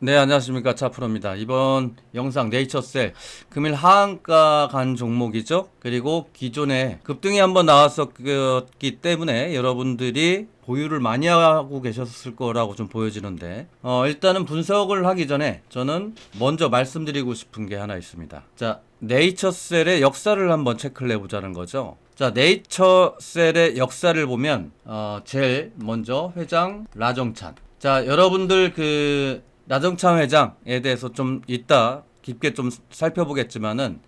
네, 안녕하십니까. 차프로입니다. 이번 영상 네이처셀 금일 하한가 간 종목이죠. 그리고 기존에 급등이 한번 나왔었기 때문에 여러분들이 보유를 많이 하고 계셨을 거라고 좀 보여지는데 일단은 분석을 하기 전에 저는 먼저 말씀드리고 싶은 게 하나 있습니다. 자, 네이처셀의 역사를 한번 체크를 해보자는 거죠. 자, 네이처셀의 역사를 보면 제일 먼저 회장 라정찬. 자, 여러분들 나정창 회장에 대해서 좀 이따 깊게 좀 살펴보겠지만은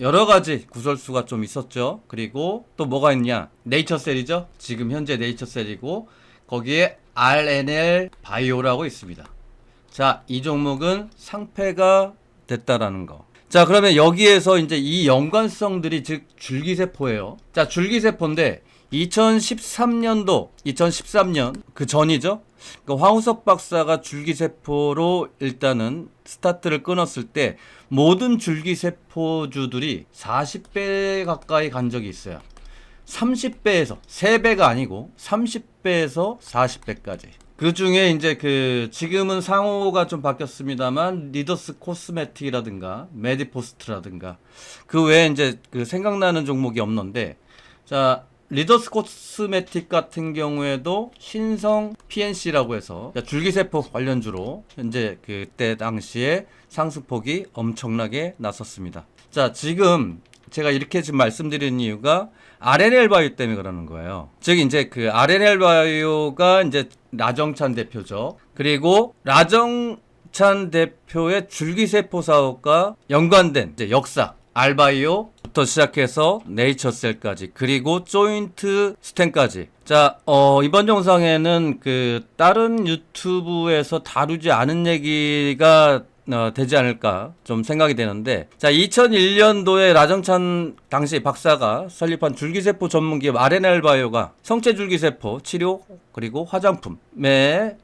여러 가지 구설수가 좀 있었죠. 그리고 또 뭐가 있냐? 네이처셀이죠. 지금 현재 네이처셀이고 거기에 RNL 바이오라고 있습니다. 자, 이 종목은 상폐가 됐다라는 거. 자, 그러면 여기에서 이제 이 연관성들이 즉 줄기세포예요. 자, 줄기세포인데 2013년도, 2013년 그 전이죠. 그러니까 황우석 박사가 줄기세포로 일단은 스타트를 끊었을 때 모든 줄기세포주들이 40배 가까이 간 적이 있어요. 30배에서 3배가 아니고 30배에서 40배까지. 그 중에 이제 지금은 상호가 좀 바뀌었습니다만 리더스 코스메틱이라든가 메디포스트라든가 그 외에 이제 생각나는 종목이 없는데, 자, 리더스 코스메틱 같은 경우에도 신성 PNC라고 해서 줄기세포 관련주로 현재 그때 당시에 상승폭이 엄청나게 났었습니다. 자, 지금 제가 이렇게 지금 말씀드리는 이유가 RNL 바이오 때문에 그러는 거예요. 즉 이제 RNL 바이오가 이제 라정찬 대표죠. 그리고 라정찬 대표의 줄기세포 사업과 연관된 이제 역사, 알바이오부터 시작해서 네이처셀까지, 그리고 조인트 스탠까지. 자, 이번 영상에는 다른 유튜브에서 다루지 않은 얘기가 되지 않을까 좀 생각이 되는데, 자, 2001년도에 라정찬 당시 박사가 설립한 줄기세포 전문기업 RNL 바이오가 성체 줄기세포 치료 그리고 화장품의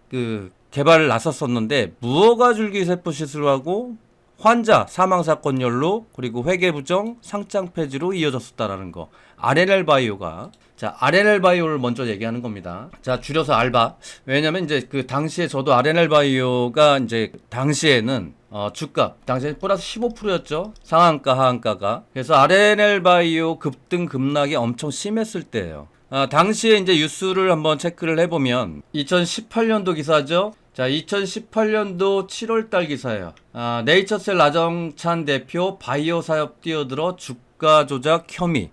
개발을 나섰었는데, 무허가 줄기세포 시술하고 환자 사망사건열로 그리고 회계부정 상장 폐지로 이어졌었다라는 거. RNL 바이오가, 자, RNL 바이오를 먼저 얘기하는 겁니다. 자, 줄여서 알바. 왜냐면 이제 당시에 저도 RNL 바이오가 이제 당시에는 주가 당시에 플러스 15%였죠. 상한가 하한가가. 그래서 RNL 바이오 급등 급락이 엄청 심했을 때예요. 당시에 이제 뉴스를 한번 체크를 해보면 2018년도 기사죠. 자, 2018년도 7월달 기사예요. 네이처셀 라정찬 대표 바이오 사업 뛰어들어 주가 조작 혐의.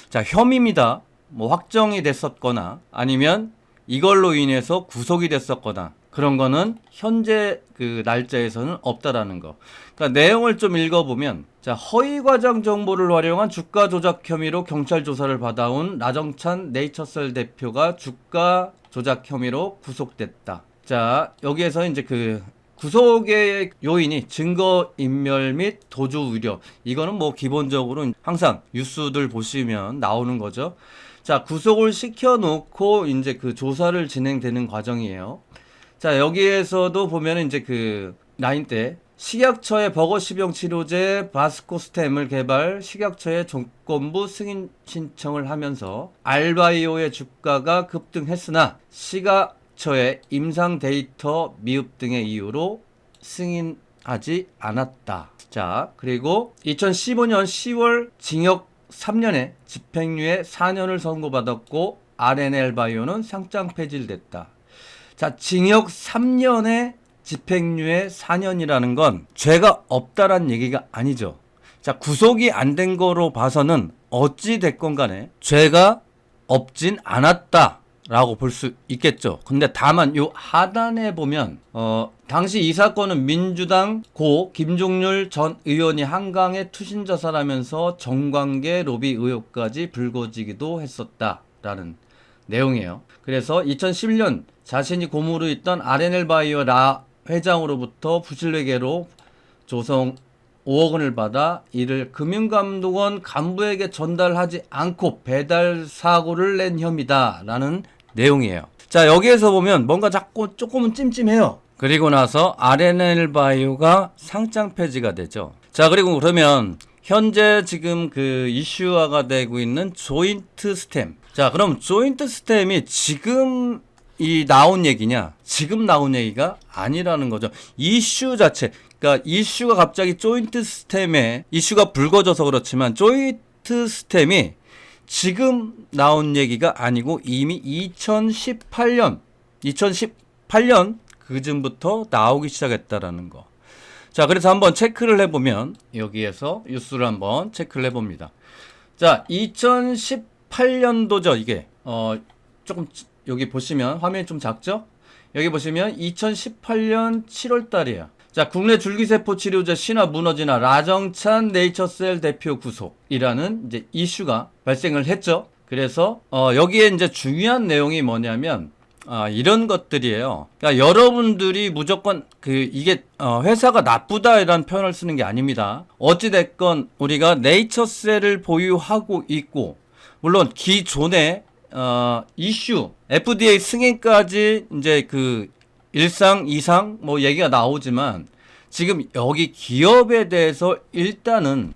자, 혐의입니다. 뭐 확정이 됐었거나 아니면 이걸로 인해서 구속이 됐었거나 그런 거는 현재 날짜에서는 없다라는 거. 그러니까 내용을 좀 읽어보면, 자, 허위 과장 정보를 활용한 주가 조작 혐의로 경찰 조사를 받아온 라정찬 네이처셀 대표가 주가 조작 혐의로 구속됐다. 자, 여기에서 이제 구속의 요인이 증거인멸 및 도주 우려. 이거는 뭐 기본적으로 항상 뉴스들 보시면 나오는 거죠. 자, 구속을 시켜놓고 이제 조사를 진행되는 과정이에요. 자, 여기에서도 보면은 이제 라인 때 식약처의 버거시병 치료제 바스코스템을 개발, 식약처의 조건부 승인 신청을 하면서 알바이오의 주가가 급등했으나 식약처의 임상 데이터 미흡 등의 이유로 승인하지 않았다. 자, 그리고 2015년 10월 징역 3년에 집행유예 4년을 선고받았고 RNL 바이오는 상장 폐지됐다. 자, 징역 3년에 집행유예 4년이라는 건 죄가 없다란 얘기가 아니죠. 자, 구속이 안 된 거로 봐서는 어찌 됐건 간에 죄가 없진 않았다라고 볼 수 있겠죠. 근데 다만 요 하단에 보면 당시 이 사건은 민주당 고 김종률 전 의원이 한강의 투신자살하면서 정관계 로비 의혹까지 불거지기도 했었다라는 내용이에요. 그래서 2011년 자신이 고무로 있던 RNL 바이오 라 회장으로부터 부실회계로 조성 5억 원을 받아 이를 금융감독원 간부에게 전달하지 않고 배달 사고를 낸 혐의다라는 내용이에요. 자, 여기에서 보면 뭔가 자꾸 조금은 찜찜해요. 그리고 나서 RNL 바이오가 상장 폐지가 되죠. 자, 그리고 그러면 현재 지금 이슈화가 되고 있는 조인트 스템. 자, 그럼 조인트 스템이 지금 이 나온 얘기냐? 지금 나온 얘기가 아니라는 거죠. 이슈 자체, 그러니까 이슈가 갑자기 조인트 스템에 이슈가 불거져서 그렇지만 조인트 스템이 지금 나온 얘기가 아니고 이미 2018년 그즈음부터 나오기 시작했다라는 거. 자, 그래서 한번 체크를 해보면 여기에서 뉴스를 한번 체크를 해봅니다. 자, 2018년도죠 이게. 조금 여기 보시면 화면이 좀 작죠? 여기 보시면 2018년 7월 달이에요. 자, 국내 줄기세포 치료제 신화 무너지나 라정찬 네이처셀 대표 구속이라는 이제 이슈가 발생을 했죠. 그래서 여기에 이제 중요한 내용이 뭐냐면 이런 것들이에요. 그러니까 여러분들이 무조건 이게 회사가 나쁘다라는 표현을 쓰는 게 아닙니다. 어찌 됐건 우리가 네이처셀을 보유하고 있고 물론 기존에 이슈 FDA 승인까지 이제 그 1상, 2상 뭐 얘기가 나오지만 지금 여기 기업에 대해서 일단은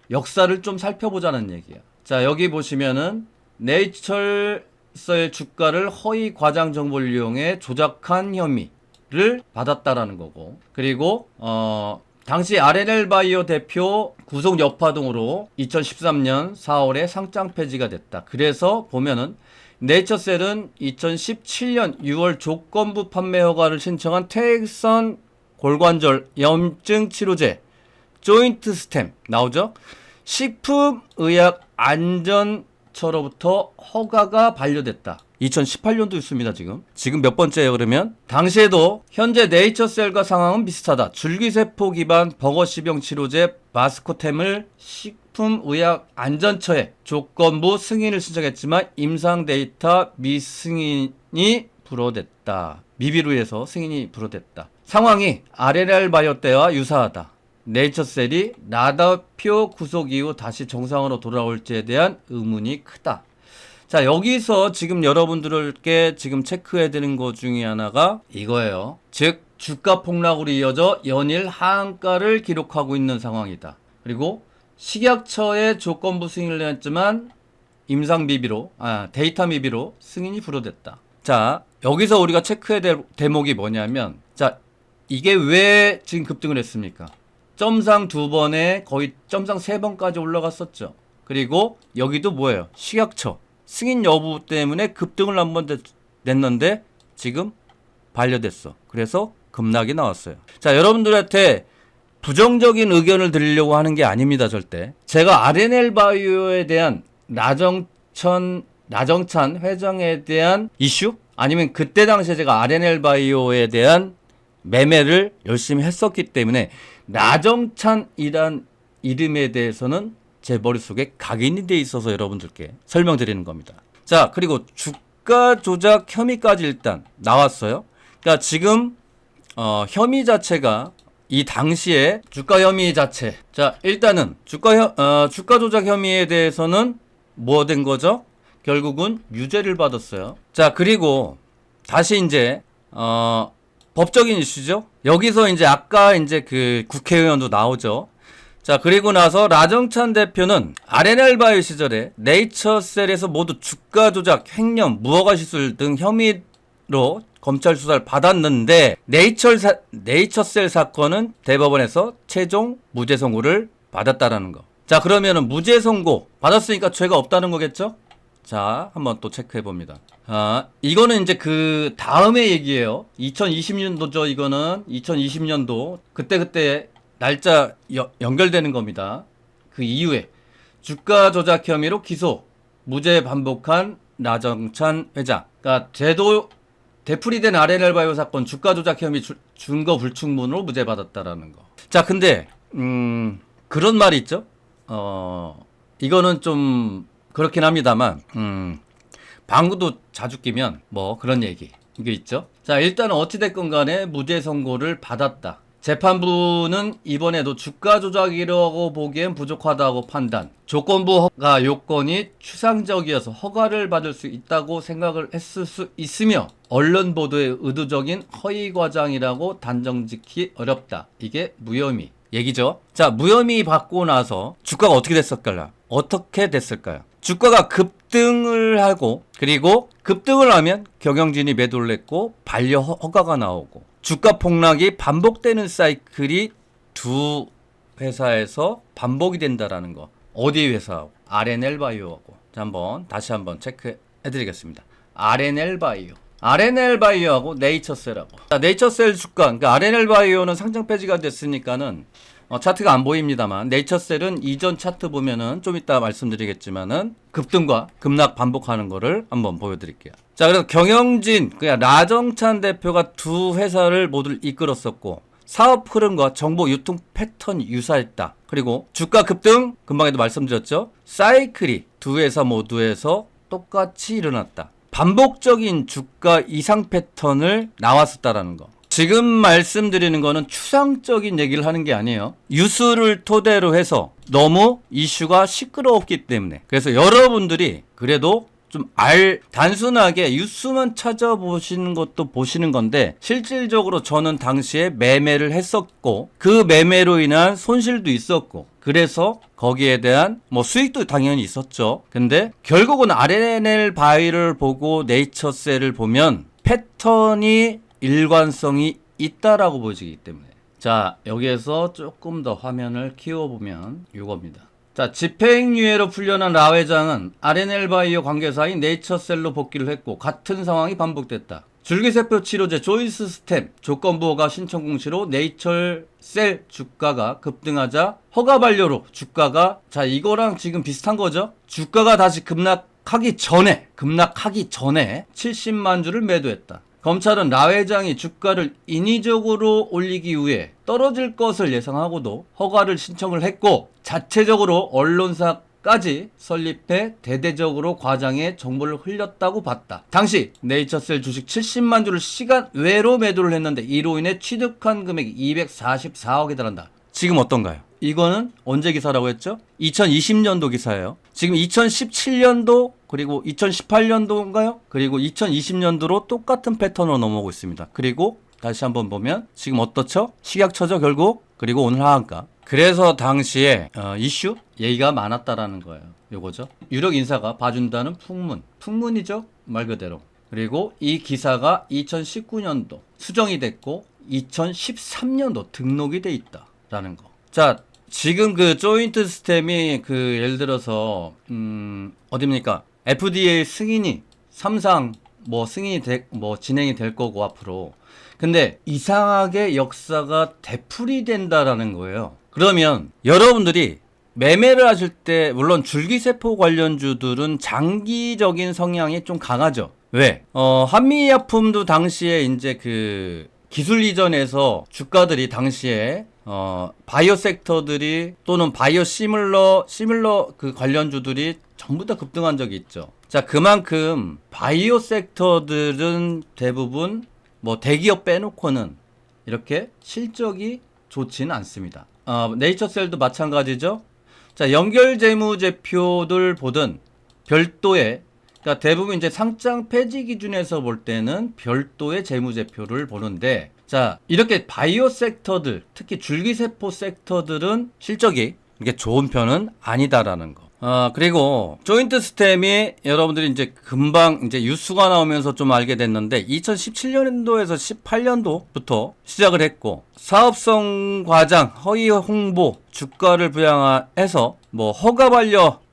역사를 좀 살펴보자는 얘기야. 자, 여기 보시면은 네이처셀 주가를 허위 과장 정보를 이용해 조작한 혐의를 받았다라는 거고, 그리고 당시 RNL 바이오 대표 구속 여파 등으로 2013년 4월에 상장 폐지가 됐다. 그래서 보면은 네이처셀은 2017년 6월 조건부 판매 허가를 신청한 퇴행성 골관절 염증 치료제 조인트 스템 나오죠? 식품의약안전처로부터 허가가 반려됐다. 2018년도 있습니다. 지금 몇 번째예요? 그러면 당시에도 현재 네이처셀과 상황은 비슷하다. 줄기세포 기반 버거시병 치료제 마스코템을 식품의약안전처에 조건부 승인을 신청했지만 임상 데이터 미승인이 불어댔다. 미비루에서 승인이 불어댔다. 상황이 RNL 바이오 때와 유사하다. 네이처셀이 나다표 구속 이후 다시 정상으로 돌아올지에 대한 의문이 크다. 자, 여기서 지금 여러분들께 지금 체크해 드린 것 중에 하나가 이거예요. 즉 주가 폭락으로 이어져 연일 하한가를 기록하고 있는 상황이다. 그리고 식약처의 조건부 승인을 했지만 임상 미비로 데이터 미비로 승인이 불어댔다. 자, 여기서 우리가 체크해야 될 대목이 뭐냐면, 자, 이게 왜 지금 급등을 했습니까? 점상 2번에 거의 점상 3번까지 올라갔었죠. 그리고 여기도 뭐예요? 식약처 승인 여부 때문에 급등을 한번 냈는데 지금 반려됐어. 그래서 급락이 나왔어요. 자, 여러분들한테 부정적인 의견을 드리려고 하는 게 아닙니다. 절대. 제가 RNL 바이오에 대한 나정찬 회장에 대한 이슈? 아니면 그때 당시에 제가 RNL 바이오에 대한 매매를 열심히 했었기 때문에 나정찬이란 이름에 대해서는 제 머릿속에 각인이 돼 있어서 여러분들께 설명드리는 겁니다. 자, 그리고 주가 조작 혐의까지 일단 나왔어요. 그러니까 지금 혐의 자체가 이 당시에 주가 혐의 자체. 자, 일단은 주가 조작 혐의에 대해서는 뭐 된 거죠? 결국은 유죄를 받았어요. 자, 그리고 다시 이제 법적인 이슈죠. 여기서 이제 아까 이제 그 국회의원도 나오죠. 자, 그리고 나서 라정찬 대표는 RNL 바이오 시절에 네이처셀에서 모두 주가 조작, 횡령, 무허가 시술 등 혐의로 검찰 수사를 받았는데 네이처셀 사건은 대법원에서 최종 무죄 선고를 받았다라는 거. 자, 그러면은 무죄 선고 받았으니까 죄가 없다는 거겠죠? 자, 한번 또 체크해 봅니다. 이거는 이제 그 다음의 얘기예요. 2020년도죠. 이거는 2020년도 그때 날짜 연결되는 겁니다. 그 이후에 주가 조작 혐의로 기소, 무죄 반복한 나정찬 회장. 그러니까 제도 되풀이된 RNL 바이오 사건 주가 조작 혐의 증거 불충분으로 무죄 받았다라는 거. 자, 근데 그런 말이 있죠. 이거는 좀 그렇긴 합니다만 방구도 자주 끼면 뭐 그런 얘기 이게 있죠. 자, 일단은 어찌됐건 간에 무죄 선고를 받았다. 재판부는 이번에도 주가 조작이라고 보기엔 부족하다고 판단. 조건부 허가 요건이 추상적이어서 허가를 받을 수 있다고 생각을 했을 수 있으며 언론 보도의 의도적인 허위 과장이라고 단정짓기 어렵다. 이게 무혐의 얘기죠. 자, 무혐의 받고 나서 주가가 어떻게 됐을까요? 주가가 급등을 하고 그리고 급등을 하면 경영진이 매도를 했고 반려 허가가 나오고 주가 폭락이 반복되는 사이클이 두 회사에서 반복이 된다라는 거. 어디 회사하고? RNL 바이오하고. 자, 다시 한번 체크해 드리겠습니다. RNL 바이오. RNL 바이오하고 네이처셀하고. 자, 네이처셀 주가, 그러니까 RNL 바이오는 상장 폐지가 됐으니까는 차트가 안 보입니다만 네이처셀은 이전 차트 보면은 좀 이따 말씀드리겠지만은 급등과 급락 반복하는 거를 한번 보여드릴게요. 자, 그래서 경영진, 그냥 라정찬 대표가 두 회사를 모두 이끌었었고 사업 흐름과 정보 유통 패턴이 유사했다. 그리고 주가 급등, 금방에도 말씀드렸죠. 사이클이 두 회사 모두에서 똑같이 일어났다. 반복적인 주가 이상 패턴을 나왔었다라는 거. 지금 말씀드리는 거는 추상적인 얘기를 하는 게 아니에요. 뉴스를 토대로 해서 너무 이슈가 시끄러웠기 때문에. 그래서 여러분들이 그래도 좀 단순하게 뉴스만 찾아보시는 것도 보시는 건데 실질적으로 저는 당시에 매매를 했었고 그 매매로 인한 손실도 있었고 그래서 거기에 대한 수익도 당연히 있었죠. 근데 결국은 RNL 바이오를 보고 네이처셀을 보면 패턴이 일관성이 있다라고 보여지기 때문에. 자, 여기에서 조금 더 화면을 키워보면 이겁니다. 자, 집행유예로 풀려난 라 회장은 RNL 바이오 관계사인 네이처셀로 복귀를 했고 같은 상황이 반복됐다. 줄기세포 치료제 조이스스템 조건부 허가 신청 공시로 네이처셀 주가가 급등하자 허가 반려로 주가가 자 이거랑 지금 비슷한 거죠. 주가가 다시 급락하기 전에 70만 주를 매도했다. 검찰은 라 회장이 주가를 인위적으로 올리기 위해 떨어질 것을 예상하고도 허가를 신청을 했고 자체적으로 언론사까지 설립해 대대적으로 과장의 정보를 흘렸다고 봤다. 당시 네이처셀 주식 70만 주를 시간 외로 매도를 했는데 이로 인해 취득한 금액이 244억에 달한다. 지금 어떤가요? 이거는 언제 기사라고 했죠? 2020년도 기사예요. 지금 2017년도 그리고 2018년도인가요? 그리고 2020년도로 똑같은 패턴으로 넘어오고 있습니다. 그리고 다시 한번 보면 지금 어떻죠? 식약처죠 결국. 그리고 오늘 하한가. 그래서 당시에 이슈? 얘기가 많았다라는 거예요. 요거죠. 유력 인사가 봐준다는 풍문이죠. 말 그대로. 그리고 이 기사가 2019년도 수정이 됐고 2013년도 등록이 돼 있다라는 거. 자, 지금 그 조인트 스템이 예를 들어서 어딥니까? FDA 승인이 3상 승인이 진행이 될 거고 앞으로. 근데 이상하게 역사가 되풀이 된다라는 거예요. 그러면 여러분들이 매매를 하실 때 물론 줄기세포 관련주들은 장기적인 성향이 좀 강하죠. 왜? 한미약품도 당시에 이제 기술 이전에서 주가들이 당시에 바이오 섹터들이 또는 바이오 시밀러 관련주들이 전부 다 급등한 적이 있죠. 자, 그만큼 바이오 섹터들은 대부분 대기업 빼놓고는 이렇게 실적이 좋지는 않습니다. 네이처셀도 마찬가지죠. 자, 연결 재무제표들 보든 별도의 그러니까 대부분 이제 상장 폐지 기준에서 볼 때는 별도의 재무제표를 보는데 자, 이렇게 바이오 섹터들, 특히 줄기세포 섹터들은 실적이 이게 좋은 편은 아니다라는 거. 그리고 조인트 스템이 여러분들이 이제 금방 이제 뉴스가 나오면서 좀 알게 됐는데 2017년도에서 18년도부터 시작을 했고 사업성 과장, 허위 홍보, 주가를 부양해서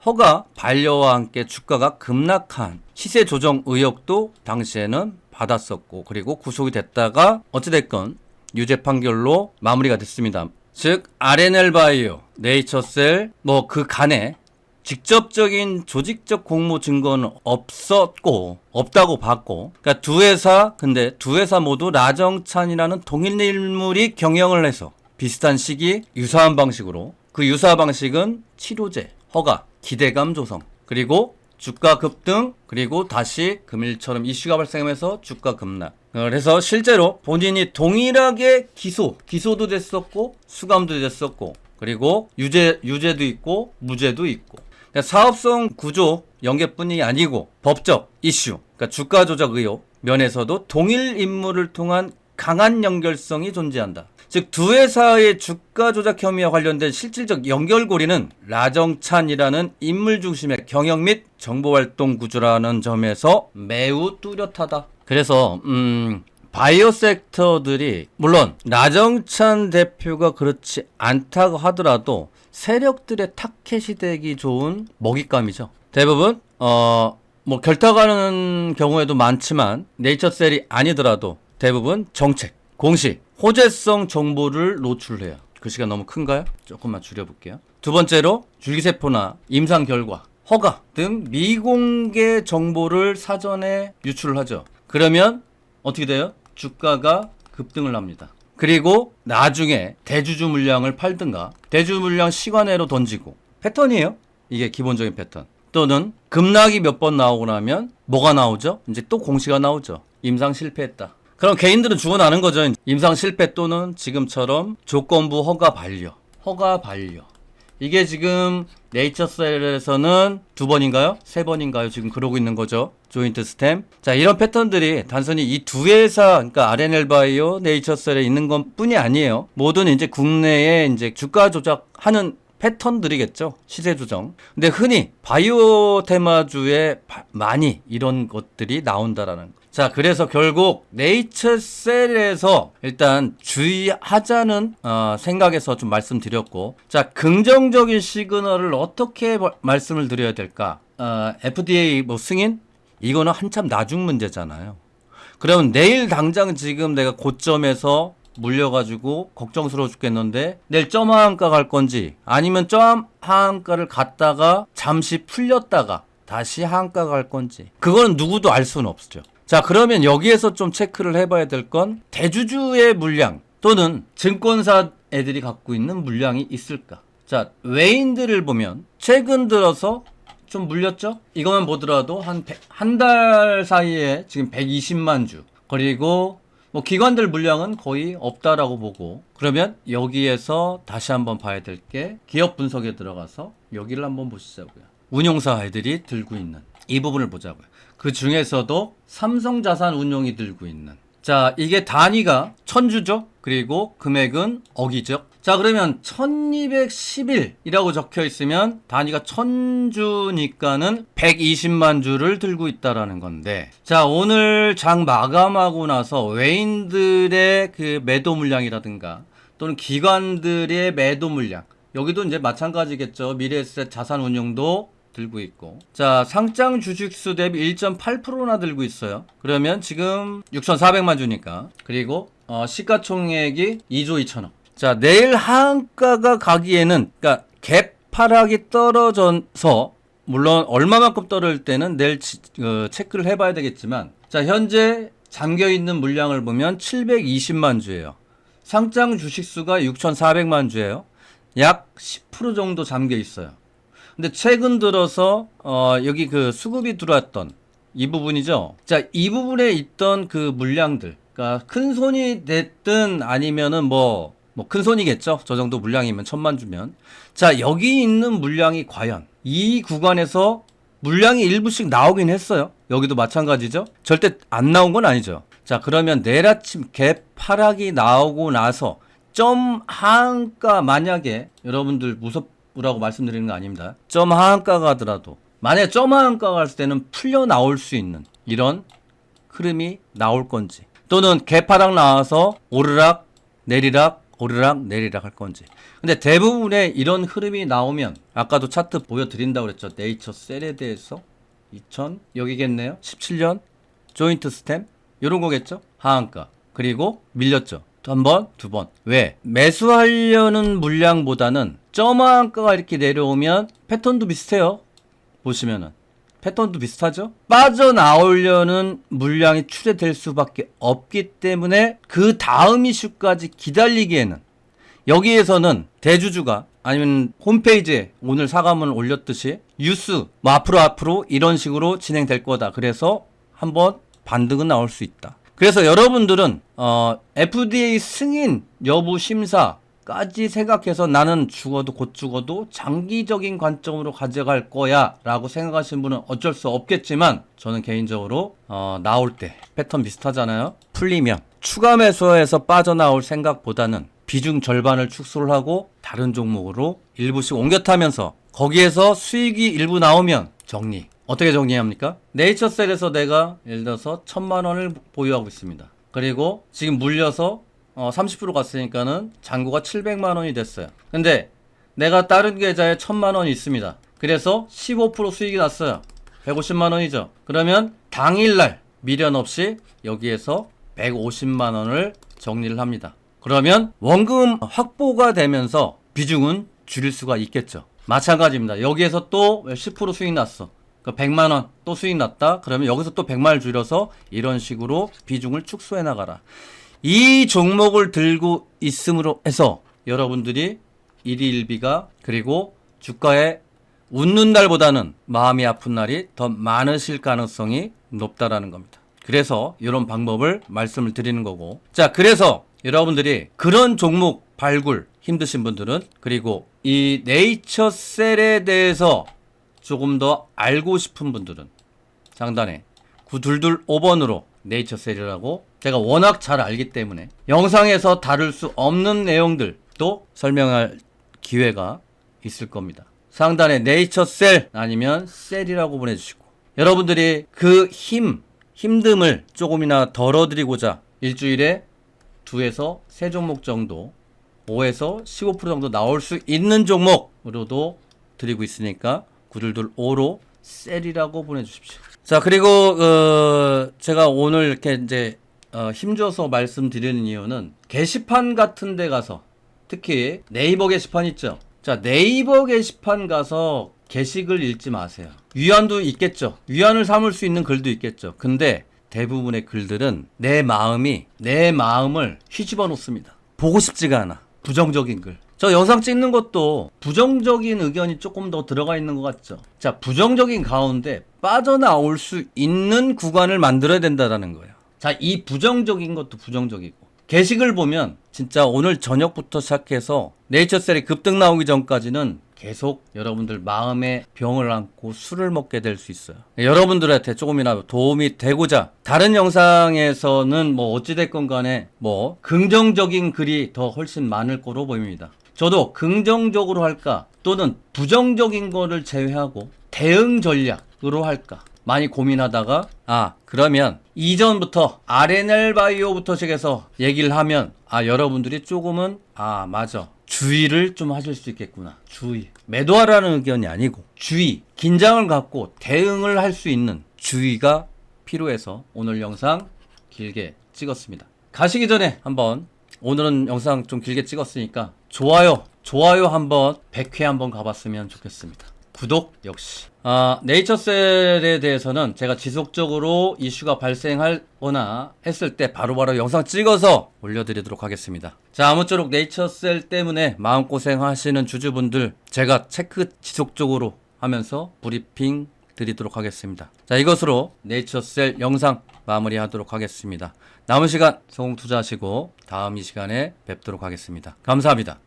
허가 반려와 함께 주가가 급락한 시세 조정 의혹도 당시에는 받았었고 그리고 구속이 됐다가 어찌됐건 유죄 판결로 마무리가 됐습니다. 즉 RNL 바이오, 네이처셀 그 간에 직접적인 조직적 공모 증거는 없다고 봤고 그러니까 근데 두 회사 모두 라정찬이라는 동일 인물이 경영을 해서 비슷한 시기 유사한 방식으로 그 유사 방식은 치료제, 허가, 기대감 조성 그리고 주가 급등 그리고 다시 금일처럼 이슈가 발생하면서 주가 급락. 그래서 실제로 본인이 동일하게 기소도 됐었고 수감도 됐었고 그리고 유죄도 있고 무죄도 있고 사업성 구조 연계뿐이 아니고 법적 이슈 그러니까 주가 조작 의혹 면에서도 동일 인물을 통한 강한 연결성이 존재한다. 즉 두 회사의 주가 조작 혐의와 관련된 실질적 연결고리는 라정찬이라는 인물 중심의 경영 및 정보활동 구조라는 점에서 매우 뚜렷하다. 그래서 바이오 섹터들이 물론 라정찬 대표가 그렇지 않다고 하더라도 세력들의 타켓이 되기 좋은 먹잇감이죠. 대부분 뭐 결탁하는 경우에도 많지만 네이처셀이 아니더라도 대부분 정책, 공시, 호재성 정보를 노출해요. 글씨가 너무 큰가요? 조금만 줄여볼게요. 두 번째로 줄기세포나 임상 결과, 허가 등 미공개 정보를 사전에 유출을 하죠. 그러면 어떻게 돼요? 주가가 급등을 합니다. 그리고 나중에 대주주 물량을 팔든가 대주주 물량 시간외로 던지고 패턴이에요. 이게 기본적인 패턴. 또는 급락이 몇 번 나오고 나면 뭐가 나오죠? 이제 또 공시가 나오죠. 임상 실패했다. 그럼 개인들은 죽어나는 거죠. 임상 실패 또는 지금처럼 조건부 허가 반려. 이게 지금 네이처셀에서는 2번인가요? 3번인가요? 지금 그러고 있는 거죠. 조인트 스템. 자, 이런 패턴들이 단순히 이 두 회사, 그러니까 RNL 바이오, 네이처셀에 있는 것 뿐이 아니에요. 모든 이제 국내에 이제 주가 조작하는 패턴들이겠죠. 시세 조정. 근데 흔히 바이오 테마주에 많이 이런 것들이 나온다라는 거. 자, 그래서 결국 네이처셀에서 일단 주의하자는 생각에서 좀 말씀드렸고, 자, 긍정적인 시그널을 어떻게 말씀을 드려야 될까? FDA 뭐 승인? 이거는 한참 나중 문제잖아요. 그러면 내일 당장 지금 내가 고점에서 물려가지고 걱정스러워 죽겠는데 내일 점 하한가 갈 건지 아니면 점 하한가를 갔다가 잠시 풀렸다가 다시 하한가 갈 건지 그거는 누구도 알 수는 없죠. 자, 그러면 여기에서 좀 체크를 해봐야 될 건 대주주의 물량 또는 증권사 애들이 갖고 있는 물량이 있을까. 자, 외인들을 보면 최근 들어서 좀 물렸죠. 이것만 보더라도 한 달 사이에 지금 120만 주, 그리고 뭐 기관들 물량은 거의 없다라고 보고, 그러면 여기에서 다시 한번 봐야 될 게 기업 분석에 들어가서 여기를 한번 보시자고요. 운용사 애들이 들고 있는 이 부분을 보자고요. 그 중에서도 삼성자산운용이 들고 있는, 자, 이게 단위가 1000주죠. 그리고 금액은 억이죠. 자, 그러면 1211이라고 적혀 있으면 단위가 1000주니까는 120만 주를 들고 있다라는 건데, 자, 오늘 장 마감하고 나서 외인들의 그 매도 물량이라든가 또는 기관들의 매도 물량, 여기도 이제 마찬가지겠죠. 미래에셋 자산운용도 들고 있고, 자, 상장 주식수 대비 1.8%나 들고 있어요. 그러면 지금 6,400만 주니까, 그리고 시가총액이 2조 2천억. 자, 내일 하한가가 가기에는, 그러니까 갭 하락이 떨어져서 물론 얼마만큼 떨어질 때는 내일 체크를 해봐야 되겠지만, 자, 현재 잠겨있는 물량을 보면 720만 주예요. 상장 주식수가 6,400만 주예요. 약 10% 정도 잠겨 있어요. 근데 최근 들어서 여기 그 수급이 들어왔던 이 부분이죠. 자, 이 부분에 있던 그 물량들, 그러니까 큰 손이 됐든 아니면은 뭐 큰 손이겠죠. 저 정도 물량이면 1000만 주면. 자, 여기 있는 물량이 과연 이 구간에서 물량이 일부씩 나오긴 했어요. 여기도 마찬가지죠. 절대 안 나온 건 아니죠. 자, 그러면 내일 아침 갭 하락이 나오고 나서 점 하한가, 만약에 여러분들 무섭라고 말씀드리는 거 아닙니다. 점 하한가가 하더라도 만약에 점 하한가가 갔을 때는 풀려 나올 수 있는 이런 흐름이 나올 건지, 또는 갭 하락 나와서 오르락 내리락 오르락 내리락 할 건지. 근데 대부분의 이런 흐름이 나오면, 아까도 차트 보여드린다고 그랬죠. 네이처셀에 대해서 2000 여기겠네요. 17년 조인트 스템 이런 거겠죠. 하한가, 그리고 밀렸죠. 한 번, 두 번. 왜? 매수하려는 물량보다는 점 하한가가 이렇게 내려오면 패턴도 비슷해요. 보시면은 패턴도 비슷하죠. 빠져나오려는 물량이 출해될 수밖에 없기 때문에 그 다음 이슈까지 기다리기에는, 여기에서는 대주주가 아니면 홈페이지에 오늘 사과문을 올렸듯이 뉴스 뭐 앞으로 이런 식으로 진행될 거다. 그래서 한번 반등은 나올 수 있다. 그래서 여러분들은 FDA 승인 여부 심사까지 생각해서 나는 죽어도 곧 죽어도 장기적인 관점으로 가져갈 거야 라고 생각하시는 분은 어쩔 수 없겠지만, 저는 개인적으로 나올 때 패턴 비슷하잖아요. 풀리면 추가 매수에서 빠져나올 생각보다는 비중 절반을 축소를 하고 다른 종목으로 일부씩 옮겨 타면서 거기에서 수익이 일부 나오면 정리. 어떻게 정리합니까? 네이처셀에서 내가 예를 들어서 1,000만 원을 보유하고 있습니다. 그리고 지금 물려서 30% 갔으니까는 잔고가 700만 원이 됐어요. 근데 내가 다른 계좌에 1,000만 원이 있습니다. 그래서 15% 수익이 났어요. 150만 원이죠. 그러면 당일날 미련 없이 여기에서 150만 원을 정리를 합니다. 그러면 원금 확보가 되면서 비중은 줄일 수가 있겠죠. 마찬가지입니다. 여기에서 또 10% 수익 났어. 100만 원 또 수익 났다. 그러면 여기서 또 100만 원 줄여서 이런 식으로 비중을 축소해 나가라. 이 종목을 들고 있음으로 해서 여러분들이 일희일비가 그리고 주가에 웃는 날보다는 마음이 아픈 날이 더 많으실 가능성이 높다라는 겁니다. 그래서 이런 방법을 말씀을 드리는 거고. 자, 그래서 여러분들이 그런 종목 발굴 힘드신 분들은 그리고 이 네이처셀에 대해서 조금 더 알고 싶은 분들은 상단에 9225번으로 네이처셀이라고 제가 워낙 잘 알기 때문에 영상에서 다룰 수 없는 내용들도 설명할 기회가 있을 겁니다. 상단에 네이처셀 아니면 셀이라고 보내주시고 여러분들이 그 힘듦을 조금이나 덜어드리고자 일주일에 2에서 3종목 정도 5에서 15% 정도 나올 수 있는 종목으로도 드리고 있으니까 9225로 셀이라고 보내주십시오. 자, 그리고 제가 오늘 이렇게 이제 힘줘서 말씀드리는 이유는 게시판 같은 데 가서 특히 네이버 게시판 있죠. 자, 네이버 게시판 가서 게시글 읽지 마세요. 위안도 있겠죠. 위안을 삼을 수 있는 글도 있겠죠. 근데 대부분의 글들은 내 마음을 휘집어 놓습니다. 보고 싶지가 않아. 부정적인 글. 저 영상 찍는 것도 부정적인 의견이 조금 더 들어가 있는 것 같죠. 자, 부정적인 가운데 빠져나올 수 있는 구간을 만들어야 된다는 거예요. 자, 이 부정적인 것도 부정적이고 게시글 보면 진짜 오늘 저녁부터 시작해서 네이처셀이 급등 나오기 전까지는 계속 여러분들 마음에 병을 안고 술을 먹게 될 수 있어요. 여러분들한테 조금이라도 도움이 되고자 다른 영상에서는 뭐 어찌됐건 간에 뭐 긍정적인 글이 더 훨씬 많을 거로 보입니다. 저도 긍정적으로 할까 또는 부정적인 거를 제외하고 대응 전략으로 할까 많이 고민하다가 그러면 이전부터 RNL 바이오부터 시작해서 얘기를 하면 여러분들이 조금은 맞아 주의를 좀 하실 수 있겠구나. 주의. 매도하라는 의견이 아니고 주의. 긴장을 갖고 대응을 할 수 있는 주의가 필요해서 오늘 영상 길게 찍었습니다. 가시기 전에 한번 오늘은 영상 좀 길게 찍었으니까 좋아요 한번 100회 한번 가봤으면 좋겠습니다. 구독 역시. 네이처셀에 대해서는 제가 지속적으로 이슈가 발생하거나 했을 때 바로바로 영상 찍어서 올려드리도록 하겠습니다. 자, 아무쪼록 네이처셀 때문에 마음고생 하시는 주주분들 제가 체크 지속적으로 하면서 브리핑 드리도록 하겠습니다. 자, 이것으로 네이처셀 영상 마무리하도록 하겠습니다. 남은 시간 성공 투자하시고 다음 이 시간에 뵙도록 하겠습니다. 감사합니다.